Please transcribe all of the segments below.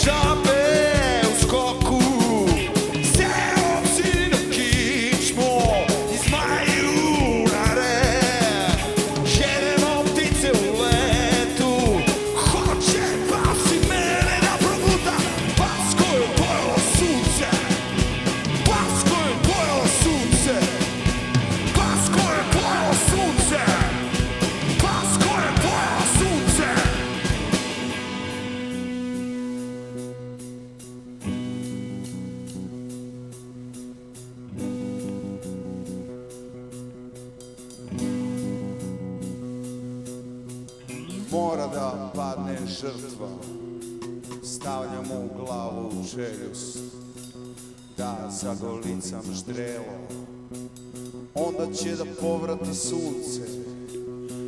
žabe u skoku, seo si na kičmu i zmaju na rep. Jedemo ptice u letu, hoće pas i mene da proguta. Pas koje pojelo sunce, pas koje pojelo sunce, pas koje pojelo sunce, pas koje pojelo sunce. Mora da padne žrtva, stavljamo u glavu u čeljust, da zagolicam ždrelo, onda će da povrati sunce.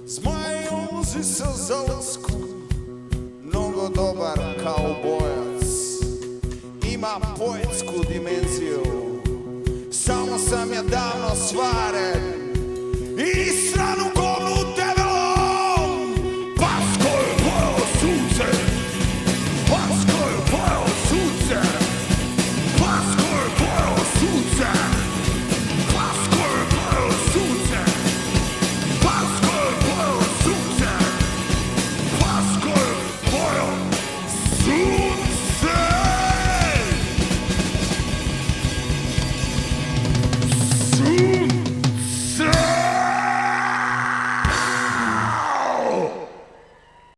Zmaj ulazi sa zalaskom, mnogo dobar kao bojac, ima poetsku dimenziju, samo sam ja davno svaren.